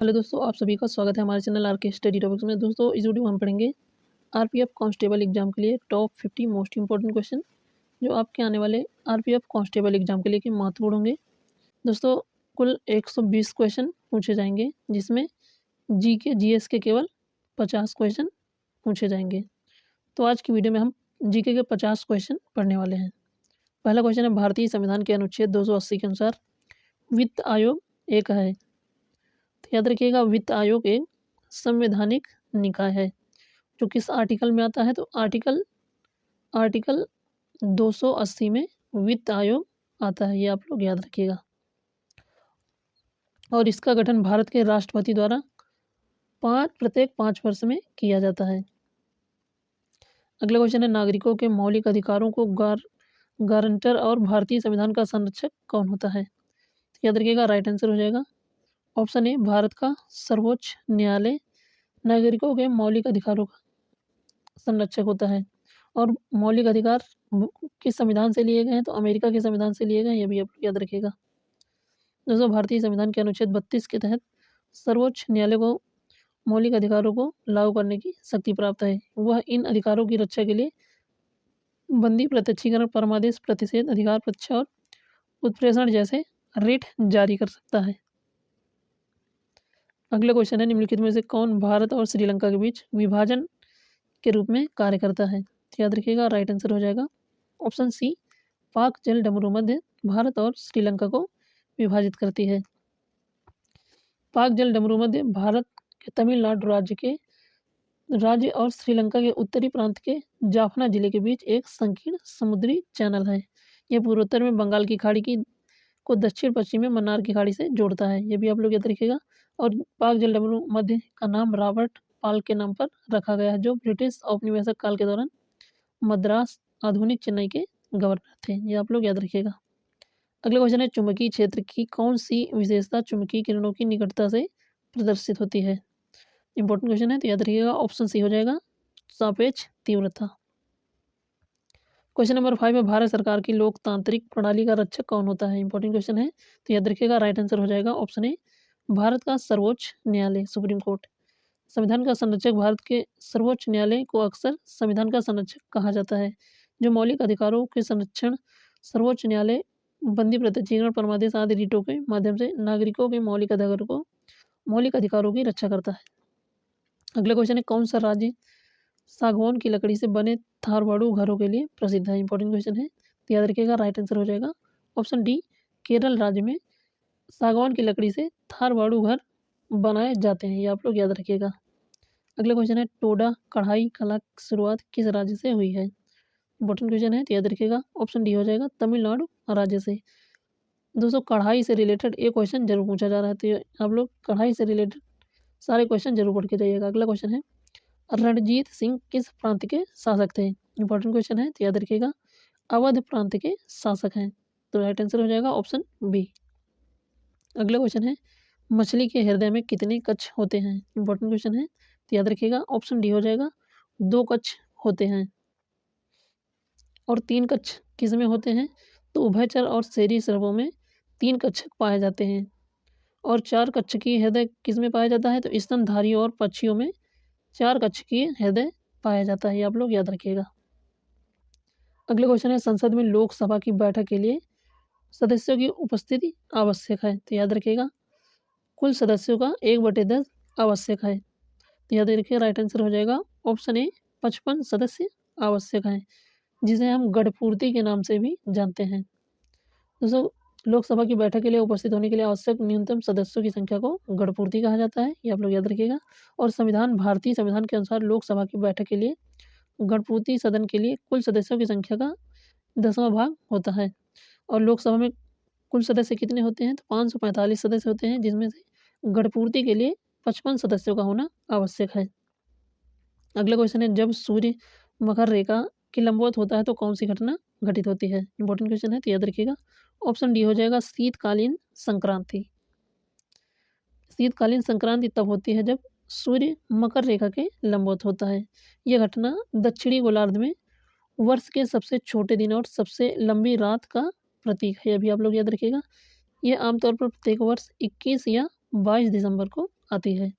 Hello दोस्तों, आप सभी का स्वागत है हमारे चैनल आरके स्टडी टॉपिक्स में। दोस्तों, इस वीडियो में हम पढ़ेंगे आरपीएफ कांस्टेबल एग्जाम के लिए टॉप 50 मोस्ट इंपॉर्टेंट क्वेश्चन जो आपके आने वाले आरपीएफ कांस्टेबल एग्जाम के लिए कि महत्वपूर्ण होंगे। दोस्तों, कुल 120 क्वेश्चन पूछे जाएंगे, जिसमें जीके जीएस के केवल 50 क्वेश्चन पूछे जाएंगे। तो आज की वीडियो में हम जीके के 50 क्वेश्चन पढ़ने वाले हैं। पहला क्वेश्चन है, भारतीय संविधान के अनुच्छेद 280 के अनुसार वित्त आयोग एक है। तो याद रखिएगा, वित्त आयोग एक संवैधानिक निकाय है जो किस आर्टिकल में आता है। तो आर्टिकल 280 में वित्त आयोग आता है, ये आप लोग याद रखिएगा। और इसका गठन भारत के राष्ट्रपति द्वारा प्रत्येक 5 वर्ष में किया जाता है। अगला क्वेश्चन है, नागरिकों के मौलिक अधिकारों को गारंटर और भारतीय संविधान का संरक्षक कौन होता है। तो याद रखिएगा, राइट आंसर हो जाएगा ऑप्शन ए, भारत का सर्वोच्च न्यायालय नागरिकों के मौलिक अधिकारों का संरक्षक होता है। और मौलिक अधिकार किस संविधान से लिए गए हैं। तो अमेरिका के संविधान से लिए गए हैं, ये भी आप याद रखिएगा। दोस्तों, भारतीय संविधान के अनुच्छेद 32 के तहत सर्वोच्च न्यायालय को मौलिक अधिकारों को लागू करने की शक्ति प्राप्त है। वह इन अधिकारों की रक्षा के लिए बंदी, प्रत्यक्षीकरण, परमादेश, प्रतिषेध, अधिकार परीक्षा और उत्प्रेषण जैसे रिट जारी कर सकता है। अगला क्वेश्चन है, निम्नलिखित में से कौन भारत और श्रीलंका के बीच विभाजन के रूप में कार्य करता है। तो याद रखिएगा, राइट आंसर हो जाएगा ऑप्शन सी, पाक जल डमरू मध्य भारत और श्रीलंका को विभाजित करती है। पाक जल डमरू मध्य भारत के तमिलनाडु राज्य और श्रीलंका के उत्तरी प्रांत के जाफना जिले के बीच एक संकीर्ण समुद्री चैनल है। यह पूर्वोत्तर में बंगाल की खाड़ी को दक्षिण पश्चिम में मन्नार की खाड़ी से जोड़ता है, ये भी आप लोग याद रखिएगा। और पाक जल डमरू मध्य का नाम रॉबर्ट पाल के नाम पर रखा गया है, जो ब्रिटिश औपनिवेशिक काल के दौरान मद्रास आधुनिक चेन्नई के गवर्नर थे, ये आप लोग याद रखिएगा। अगला क्वेश्चन है, चुंबकीय क्षेत्र की कौन सी विशेषता चुंबकीय किरणों की निकटता से प्रदर्शित होती है। इंपॉर्टेंट क्वेश्चन है, तो याद रखिएगा ऑप्शन सी हो जाएगा, सापेक्ष तीव्रता। क्वेश्चन नंबर 5 है, भारत सरकार की लोकतांत्रिक प्रणाली का रक्षक कौन होता है। इंपॉर्टेंट क्वेश्चन है, तो याद रखिएगा, राइट आंसर हो जाएगा ऑप्शन ए, भारत का सर्वोच्च न्यायालय सुप्रीम कोर्ट। संविधान का संरक्षक भारत के सर्वोच्च न्यायालय को अक्सर संविधान का संरक्षक कहा जाता है, जो मौलिक अधिकारों के संरक्षण, सर्वोच्च न्यायालय बंदी, प्रत्यक्षीकरण, परमादेश आदि रीटों के माध्यम से नागरिकों के मौलिक अधिकारों की रक्षा करता है। अगला क्वेश्चन है, कौन सा राज्य सागवान की लकड़ी से बने थारवाड़ू घरों के लिए प्रसिद्ध है। इंपॉर्टेंट क्वेश्चन है, तो याद रखिएगा, राइट आंसर हो जाएगा ऑप्शन डी, केरल राज्य में सागवान की लकड़ी से थारवाड़ू घर बनाए जाते हैं, ये आप लोग याद रखिएगा। अगला क्वेश्चन है, टोडा कढ़ाई कला की शुरुआत किस राज्य से हुई है। इंपॉर्टेंट क्वेश्चन है, तो याद रखिएगा ऑप्शन डी हो जाएगा, तमिलनाडु राज्य से। दोस्तों, कढ़ाई से रिलेटेड एक क्वेश्चन जरूर पूछा जा रहा है, तो आप लोग कढ़ाई से रिलेटेड सारे क्वेश्चन जरूर पढ़ के जाइएगा। अगला क्वेश्चन है, रणजीत सिंह किस प्रांत के शासक थे। इंपॉर्टेंट क्वेश्चन है, तो याद रखिएगा, अवध प्रांत के शासक हैं, तो राइट आंसर हो जाएगा ऑप्शन बी। अगला क्वेश्चन है, मछली के हृदय में कितने कक्ष होते हैं। इंपॉर्टेंट क्वेश्चन है, तो याद रखिएगा ऑप्शन डी हो जाएगा, 2 कक्ष होते हैं। और 3 कक्ष किस में होते हैं। तो उभयचर और शहरी सर्वों में 3 कक्ष पाए जाते हैं। और 4 कक्ष की हृदय किस में पाया जाता है। तो स्तनधारियों और पक्षियों में 4 कक्ष की हृदय पाया जाता है, ये आप लोग याद रखिएगा। अगला क्वेश्चन है, संसद में लोकसभा की बैठक के लिए सदस्यों की उपस्थिति आवश्यक है। तो याद रखिएगा, कुल सदस्यों का 1/10 आवश्यक है, तो याद रखिए, राइट आंसर हो जाएगा ऑप्शन ए, 55 सदस्य आवश्यक हैं, जिसे हम गढ़पूर्ति के नाम से भी जानते हैं। दोस्तों, लोकसभा की बैठक के लिए उपस्थित होने के लिए आवश्यक न्यूनतम सदस्यों की संख्या को गढ़पूर्ति कहा जाता है, ये आप लोग याद रखिएगा। और भारतीय संविधान के अनुसार लोकसभा की बैठक के लिए गढ़पूर्ति सदन के लिए कुल सदस्यों की संख्या का 10वां भाग होता है। और लोकसभा में कुल सदस्य कितने होते हैं। तो 545 सदस्य होते हैं, जिसमें से गढ़पूर्ति के लिए 55 सदस्यों का होना आवश्यक है। अगला क्वेश्चन है, जब सूर्य मकर रेखा के लंबवत होता है तो कौन सी घटना घटित होती है। इंपॉर्टेंट क्वेश्चन है, तो याद रखिएगा ऑप्शन डी हो जाएगा, शीतकालीन संक्रांति। शीतकालीन संक्रांति तब होती है जब सूर्य मकर रेखा के लंबवत होता है। यह घटना दक्षिणी गोलार्ध में वर्ष के सबसे छोटे दिन और सबसे लंबी रात का प्रतीक है, अभी आप लोग याद रखिएगा। यह आमतौर पर प्रत्येक वर्ष 21 या 22 दिसंबर को आती है।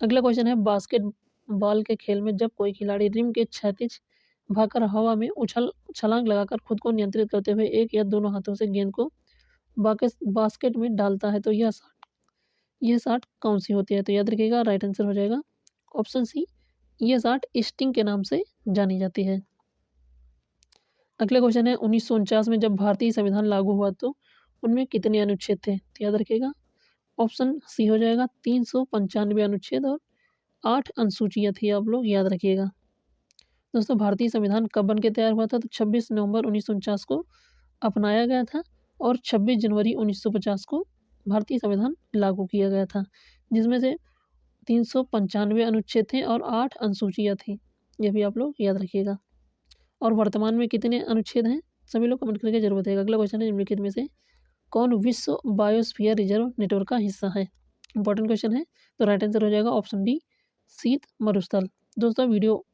अगला क्वेश्चन है, बास्केटबॉल के खेल में जब कोई खिलाड़ी रिम के क्षैतिज भागकर हवा में छलांग लगाकर खुद को नियंत्रित करते हुए एक या दोनों हाथों से गेंद को बास्केट में डालता है तो यह शॉट कौन सी होती है? तो याद रखिएगा, राइट आंसर हो जाएगा ऑप्शन सी, यह शॉट स्टिंग के नाम से जानी जाती है। अगला क्वेश्चन है, 1949 में जब भारतीय संविधान लागू हुआ तो उनमें कितने अनुच्छेद थे? तो याद रखिएगा, ऑप्शन सी हो जाएगा 395 अनुच्छेद और 8 अनुसूचियाँ थी, आप लोग याद रखिएगा। दोस्तों, भारतीय संविधान कब बन के तैयार हुआ था? तो 26 नवंबर 1949 को अपनाया गया था और 26 जनवरी 1950 को भारतीय संविधान लागू किया गया था, जिसमें से 395 अनुच्छेद थे और 8 अनुसूचियाँ थी। यह भी आप लोग याद रखिएगा। और वर्तमान में कितने अनुच्छेद हैं? सभी लोग कमेंट करके जरूर बताइएगा। अगला क्वेश्चन है, निम्नलिखित में से कौन विश्व बायोस्फीयर रिजर्व नेटवर्क का हिस्सा है? इंपॉर्टेंट क्वेश्चन है, तो राइट आंसर हो जाएगा ऑप्शन डी, शीत मरुस्थल। दोस्तों, वीडियो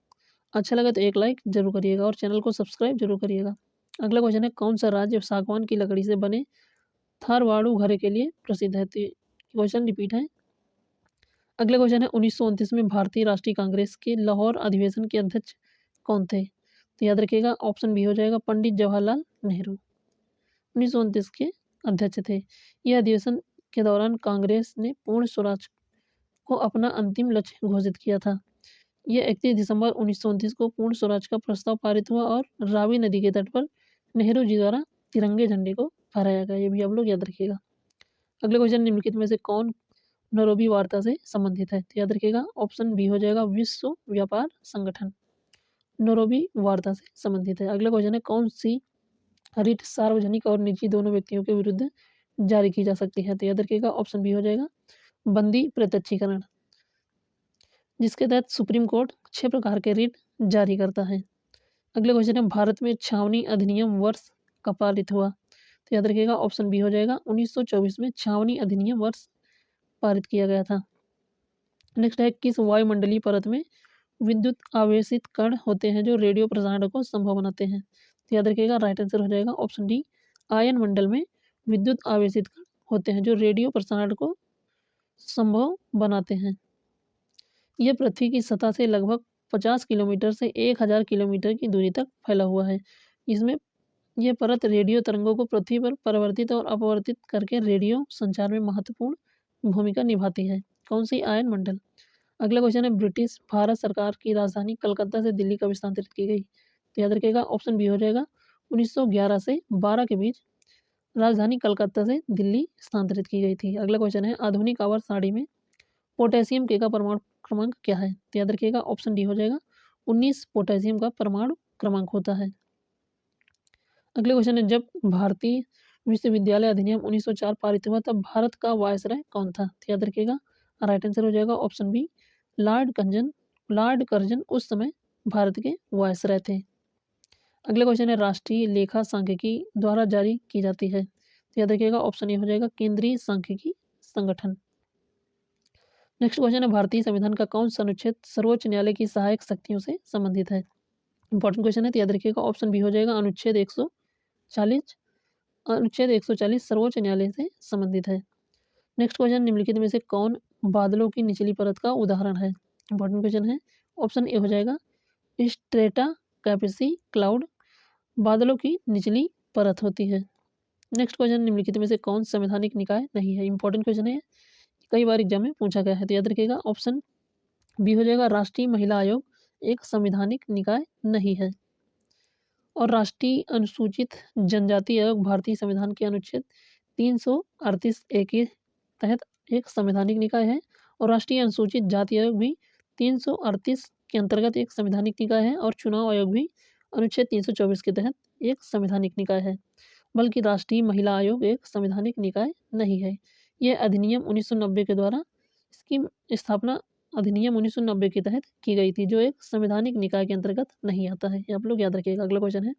अच्छा लगा तो एक लाइक जरूर करिएगा और चैनल को सब्सक्राइब जरूर करिएगा। अगला क्वेश्चन है, कौन सा राज्य सागवान की लकड़ी से बने थारवाड़ू घरे के लिए प्रसिद्ध है? तो क्वेश्चन रिपीट है। अगला क्वेश्चन है, 1929 में भारतीय राष्ट्रीय कांग्रेस के लाहौर अधिवेशन के अध्यक्ष कौन थे? तो याद रखिएगा, ऑप्शन बी हो जाएगा पंडित जवाहरलाल नेहरू 1929 के अध्यक्ष थे। यह अधिवेशन के दौरान कांग्रेस ने पूर्ण स्वराज को अपना अंतिम लक्ष्य घोषित किया था। यह 31 दिसंबर 1929 को पूर्ण स्वराज का प्रस्ताव पारित हुआ और रावी नदी के तट पर नेहरू जी द्वारा तिरंगे झंडे को फहराया गया। ये भी आप लोग याद रखिएगा। अगले क्वेश्चन, निम्नलिखित में से कौन नैरोबी वार्ता से संबंधित है? तो याद रखिएगा, ऑप्शन बी हो जाएगा विश्व व्यापार संगठन नैरोबी वार्ता से संबंधित है। अगला क्वेश्चन है, कौन सी रिट सार्वजनिक और निजी दोनों व्यक्तियों के विरुद्ध जारी की जा सकती है? तो याद रखिएगा, ऑप्शन बी हो जाएगा बंदी प्रत्यक्षीकरण, जिसके तहत सुप्रीम कोर्ट 6 प्रकार के रिट जारी करता है। अगले क्वेश्चन है, भारत में छावनी अधिनियम वर्ष कब पारित हुआ? तो याद रखिएगा, ऑप्शन बी हो जाएगा 1924 में छावनी अधिनियम वर्ष पारित किया गया था। नेक्स्ट है, किस वायुमंडलीय परत में विद्युत आवेशित कण होते हैं जो रेडियो प्रसारण को संभव बनाते हैं? तो याद रखिएगा, राइट आंसर हो जाएगा ऑप्शन डी, आयन मंडल में विद्युत आवेशित कण होते हैं जो रेडियो प्रसारण को संभव बनाते हैं। यह पृथ्वी की सतह से लगभग 50 किलोमीटर से 1000 किलोमीटर की दूरी तक फैला हुआ है। इसमें यह परत रेडियो तरंगों को पृथ्वी पर परिवर्तित और अपवर्तित करके रेडियो संचार में महत्वपूर्ण भूमिका निभाती है। कौन सी आयन मंडल? अगला क्वेश्चन है, ब्रिटिश भारत सरकार की राजधानी कलकत्ता से दिल्ली कब स्थानांतरित की गई? तो याद रखिएगा, ऑप्शन बी हो जाएगा 1911 से 12 के बीच राजधानी कलकत्ता से दिल्ली स्थानांतरित की गई थी। अगला क्वेश्चन है, आधुनिक आवर्त सारणी में पोटेशियम के का परमाणु क्रमांक क्या है? तो याद रखिएगा, ऑप्शन डी हो जाएगा 19 पोटेशियम का परमाणु क्रमांक होता है। अगले क्वेश्चन है, जब भारतीय विश्वविद्यालय अधिनियम 1904 पारित हुआ तब भारत का वायसराय कौन था? तो याद रखिएगा, राइट आंसर हो जाएगा ऑप्शन बी, लॉर्ड कर्जन उस समय भारत के वायसराय थे। अगला क्वेश्चन है, राष्ट्रीय लेखा सांख्यिकी द्वारा जारी की जाती है? तो याद रखिएगा, ऑप्शन ए हो जाएगा केंद्रीय सांख्यिकी संगठन। नेक्स्ट क्वेश्चन है, भारतीय संविधान का कौन सा अनुच्छेद सर्वोच्च न्यायालय की सहायक शक्तियों से संबंधित है? इंपॉर्टेंट क्वेश्चन है, तो याद रखिएगा, ऑप्शन बी हो जाएगा अनुच्छेद 140 सर्वोच्च न्यायालय से संबंधित है। नेक्स्ट क्वेश्चन, निम्नलिखित में से कौन बादलों की निचली परत का उदाहरण है? इंपॉर्टेंट क्वेश्चन है, ऑप्शन ए हो जाएगा स्ट्रेटा कैपिसी क्लाउड बादलों की निचली परत होती है। नेक्स्ट क्वेश्चन, निम्नलिखित में से कौन संवैधानिक निकाय नहीं है? इंपॉर्टेंट क्वेश्चन है, कई बार एग्जाम में पूछा गया है, तो याद रखिएगा, ऑप्शन बी हो जाएगा राष्ट्रीय महिला आयोग एक संवैधानिक निकाय नहीं है। और राष्ट्रीय अनुसूचित जनजाति आयोग भारतीय संविधान के अनुच्छेद 338 के तहत एक संवैधानिक निकाय है और राष्ट्रीय अनुसूचित जाति आयोग भी 338 के अंतर्गत एक संवैधानिक निकाय है और चुनाव आयोग भी अनुच्छेद 324 के तहत एक संवैधानिक निकाय है, बल्कि राष्ट्रीय महिला आयोग एक संवैधानिक निकाय नहीं है। यह अधिनियम 1990 के द्वारा इसकी स्थापना अधिनियम 1990 के तहत की गई थी, जो एक संवैधानिक निकाय के अंतर्गत नहीं आता है, आप लोग याद रखिएगा। अगला क्वेश्चन है,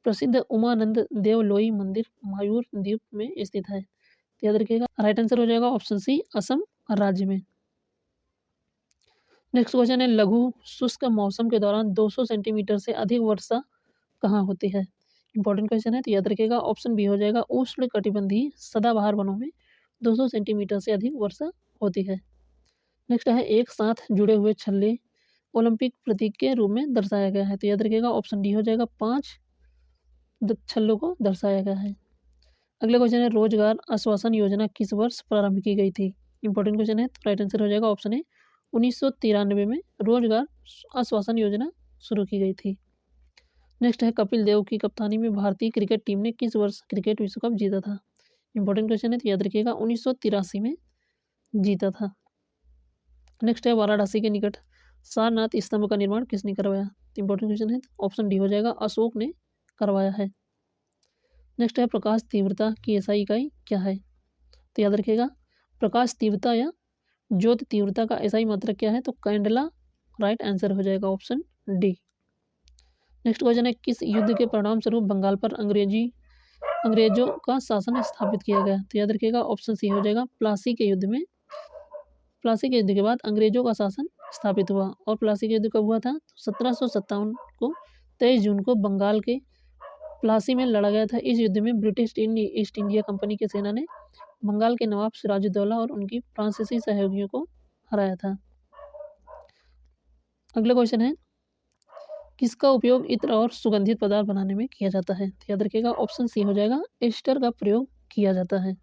प्रसिद्ध उमानंद देवलोई मंदिर मायूर द्वीप में स्थित है? तो याद रखिएगा, राइट आंसर हो जाएगा ऑप्शन सी, असम राज्य में। नेक्स्ट क्वेश्चन है, लघु शुष्क मौसम के दौरान 200 सेंटीमीटर से अधिक वर्षा कहाँ होती है? इंपॉर्टेंट क्वेश्चन है, तो याद रखिएगा, ऑप्शन बी हो जाएगा उष्ण कटिबंधीय सदाबहार वनों में 200 सेंटीमीटर से अधिक वर्षा होती है। नेक्स्ट है एक साथ जुड़े हुए छल्ले ओलंपिक प्रतीक के रूप में दर्शाया गया है, तो याद रखिएगा ऑप्शन डी हो जाएगा, 5 छल्लों को दर्शाया गया है। अगला क्वेश्चन है रोजगार आश्वासन योजना किस वर्ष प्रारंभ की गई थी? इंपॉर्टेंट क्वेश्चन है, तो राइट आंसर हो जाएगा ऑप्शन ए 1993 में रोजगार आश्वासन योजना शुरू की गई थी। नेक्स्ट है कपिल देव की कप्तानी में भारतीय क्रिकेट टीम ने किस वर्ष क्रिकेट विश्व कप जीता था? इंपॉर्टेंट क्वेश्चन है, तो याद रखिएगा 1983 में जीता था। नेक्स्ट है वाराणसी के निकट सारनाथ स्तंभ का निर्माण किसने करवाया? इंपॉर्टेंट क्वेश्चन है, ऑप्शन डी हो जाएगा, अशोक ने करवाया है। नेक्स्ट है प्रकाश तीव्रता की एसआई इकाई क्या है? तो याद रखिएगा प्रकाश तीव्रता या ज्योति तीव्रता का एसआई मात्रक क्या है? तो कैंडला राइट आंसर हो जाएगा ऑप्शन डी। नेक्स्ट क्वेश्चन है किस युद्ध के परिणाम स्वरूप बंगाल पर अंग्रेजों का शासन स्थापित किया गया? तो याद रखिएगा ऑप्शन सी हो जाएगा प्लासी के युद्ध में। प्लासी के युद्ध के बाद अंग्रेजों का शासन स्थापित हुआ और प्लासी का युद्ध कब हुआ था? 1757 को 23 जून को बंगाल के प्लासी में लड़ा गया था। इस युद्ध में ब्रिटिश ईस्ट इंडिया कंपनी की सेना ने बंगाल के नवाब सिराजुद्दौला और उनकी फ्रांसीसी सहयोगियों को हराया था। अगला क्वेश्चन है किसका उपयोग इत्र और सुगंधित पदार्थ बनाने में किया जाता है? तो याद रखिएगा ऑप्शन सी हो जाएगा, एस्टर का प्रयोग किया जाता है।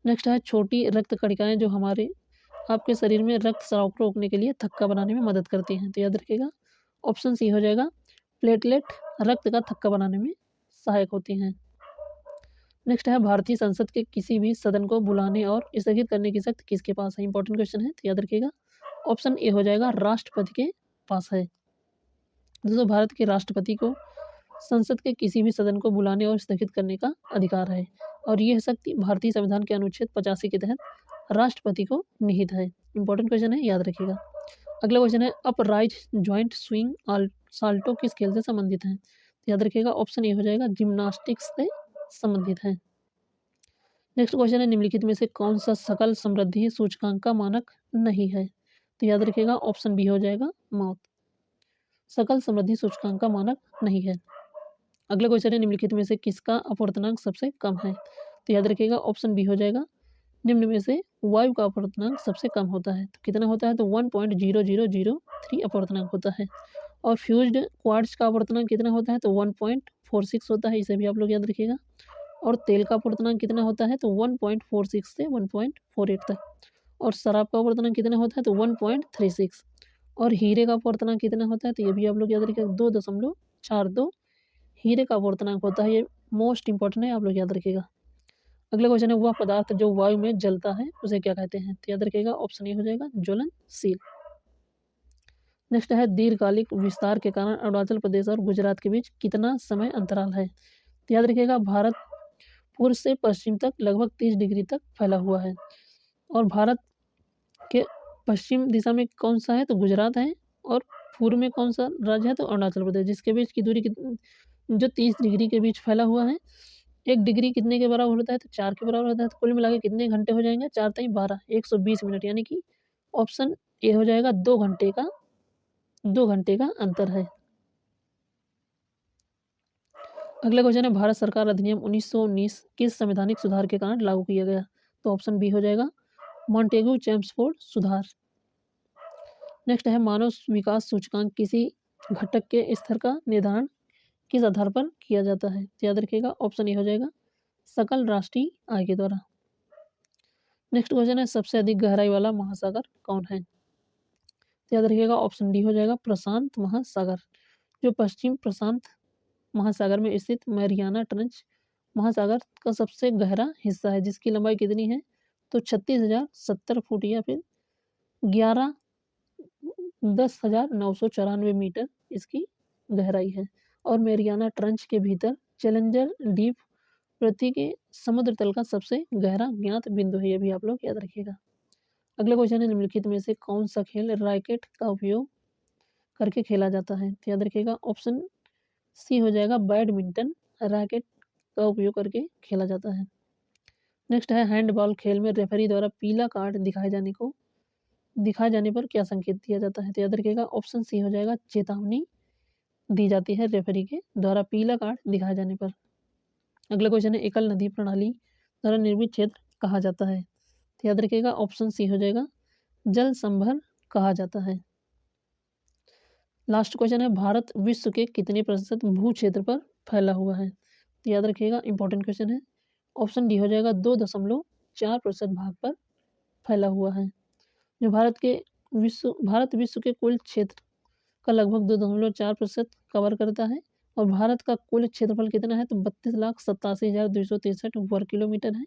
नेक्स्ट है छोटी रक्त कणिकाएं जो हमारे आपके शरीर में रक्त स्राव को रोकने के लिए थक्का बनाने में मदद करती हैं। तो याद रखिएगा ऑप्शन सी हो जाएगा, प्लेटलेट रक्त का थक्का बनाने में सहायक होती हैं। नेक्स्ट है भारतीय संसद के किसी भी सदन को बुलाने और स्थगित करने की शक्ति किसके पास है? इंपॉर्टेंट क्वेश्चन है, तो याद रखिएगा ऑप्शन ए हो जाएगा, राष्ट्रपति के पास है। दोस्तों भारत के राष्ट्रपति को संसद के किसी भी सदन को बुलाने और स्थगित करने का अधिकार है और यह शक्ति भारतीय संविधान के अनुच्छेद 85 के तहत राष्ट्रपति को निहित है। इंपॉर्टेंट क्वेश्चन है, याद रखिएगा। अगला क्वेश्चन है अपराइज ज्वाइंट स्विंग साल्टो किस खेल से संबंधित है? तो याद रखिएगा ऑप्शन ए हो जाएगा, जिम्नास्टिक्स से संबंधित है। नेक्स्ट क्वेश्चन है निम्नलिखित में से कौन सा सकल समृद्धि सूचकांक का मानक नहीं है? तो याद रखिएगा ऑप्शन बी हो जाएगा, मौत सकल समृद्धि सूचकांक का मानक नहीं है। अगला क्वेश्चन है निम्नलिखित में से किसका अपवर्तनांक सबसे कम है? तो याद रखिएगा ऑप्शन बी हो जाएगा, निम्न में से वायु का अपवर्तनांक सबसे कम होता है। तो कितना होता है? तो 1.0003 अपवर्तनांक होता है। और फ्यूज्ड क्वार्ट्ज का अपवर्तनांक कितना होता है? तो 1.46 होता है, इसे भी आप लोग याद रखिएगा। और तेल का अपवर्तनांक कितना होता है? तो 1.46 से 1.48 तक। और शराब का अपवर्तनांक कितना होता है? तो 1.36। और हीरे का अपवर्तनांक कितना होता है? तो ये भी आप लोग याद रखिएगा, 2.42 हीरे का अपवर्तनांक होता है। ये मोस्ट इंपॉर्टेंट है, आप लोग याद रखिएगा। अगला क्वेश्चन है वह पदार्थ जो वायु में जलता है उसे क्या कहते हैं? तो याद रखिएगा ऑप्शन ए हो जाएगा, ज्वलनशील। नेक्स्ट है दीर्घकालिक विस्तार के कारण अरुणाचल प्रदेश और गुजरात के बीच कितना समय अंतराल है? तो याद रखिएगा भारत पूर्व से पश्चिम तक लगभग 30 डिग्री तक फैला हुआ है। और भारत के पश्चिम दिशा में कौन सा है? तो गुजरात है। और पूर्व में कौन सा राज्य है? तो अरुणाचल प्रदेश, जिसके बीच की दूरी जो 30 डिग्री के बीच फैला हुआ है। 1 डिग्री कितने के बराबर होता है? तो 4 के बराबर होता है। तो कुल मिला के कितने घंटे हो जाएंगे? 4 × 12 120 मिनट, यानी कि ऑप्शन ए हो जाएगा, 2 घंटे का अंतर है। अगला क्वेश्चन है भारत सरकार अधिनियम 1919 किस संवैधानिक सुधार के कारण लागू किया गया? तो ऑप्शन बी हो जाएगा, मॉन्टेग्यू चेम्सफोर्ड सुधार। नेक्स्ट है मानव विकास सूचकांक किसी घटक के स्तर का निर्धारण किस आधार पर किया जाता है? तो याद रखिएगा ऑप्शन ए हो जाएगा, सकल राष्ट्रीय आय के द्वारा। नेक्स्ट क्वेश्चन है सबसे अधिक गहराई वाला महासागर कौन है? तो याद रखिएगा ऑप्शन डी हो जाएगा, प्रशांत महासागर, जो पश्चिम प्रशांत महासागर में स्थित मैरियाना ट्रेंच महासागर का सबसे गहरा हिस्सा है, जिसकी लंबाई कितनी है? तो 36,070 फुट या फिर 10,994 मीटर इसकी गहराई है। और मैरियाना ट्रेंच के भीतर चैलेंजर डीप पृथ्वी के समुद्र तल का सबसे गहरा ज्ञात बिंदु है, ये भी आप लोग याद रखिएगा। अगला क्वेश्चन है निम्नलिखित में से कौन सा खेल रैकेट का उपयोग करके खेला जाता है? तो याद रखिएगा ऑप्शन सी हो जाएगा, बैडमिंटन रैकेट का उपयोग करके खेला जाता है। नेक्स्ट है हैंडबॉल खेल में रेफरी द्वारा पीला कार्ड दिखाए जाने पर क्या संकेत दिया जाता है? तो याद रखिएगा ऑप्शन सी हो जाएगा, चेतावनी दी जाती है रेफरी के द्वारा पीला कार्ड दिखाए जाने पर। अगला क्वेश्चन है एकल नदी प्रणाली द्वारा निर्मित क्षेत्र कहा जाता है? तो याद रखिएगा ऑप्शन सी हो जाएगा, जल संभर कहा जाता है। लास्ट क्वेश्चन है, भारत विश्व के कितने प्रतिशत भू क्षेत्र पर फैला हुआ है? तो याद रखिएगा इंपॉर्टेंट क्वेश्चन है। ऑप्शन डी हो जाएगा 2.4% भाग पर फैला हुआ है। जो भारत विश्व के कुल क्षेत्र का लगभग 2.4% कवर करता है और भारत का कुल क्षेत्रफल कितना है? तो 32,87,263 वर्ग किलोमीटर है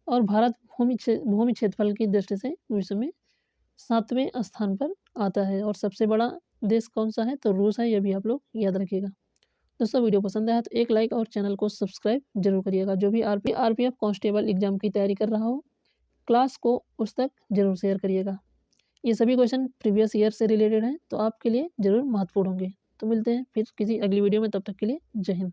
और भारत भूमि क्षेत्रफल की दृष्टि से विश्व में 7वें स्थान पर आता है। और सबसे बड़ा देश कौन सा है? तो रूस है, यह भी आप लोग याद रखिएगा। दोस्तों वीडियो पसंद आया तो एक लाइक और चैनल को सब्सक्राइब जरूर करिएगा। जो भी आरपीएफ कांस्टेबल एग्जाम की तैयारी कर रहा हो, क्लास को उस तक जरूर शेयर करिएगा। ये सभी क्वेश्चन प्रीवियस ईयर से रिलेटेड हैं, तो आपके लिए जरूर महत्वपूर्ण होंगे। तो मिलते हैं फिर किसी अगली वीडियो में, तब तक के लिए जय हिंद।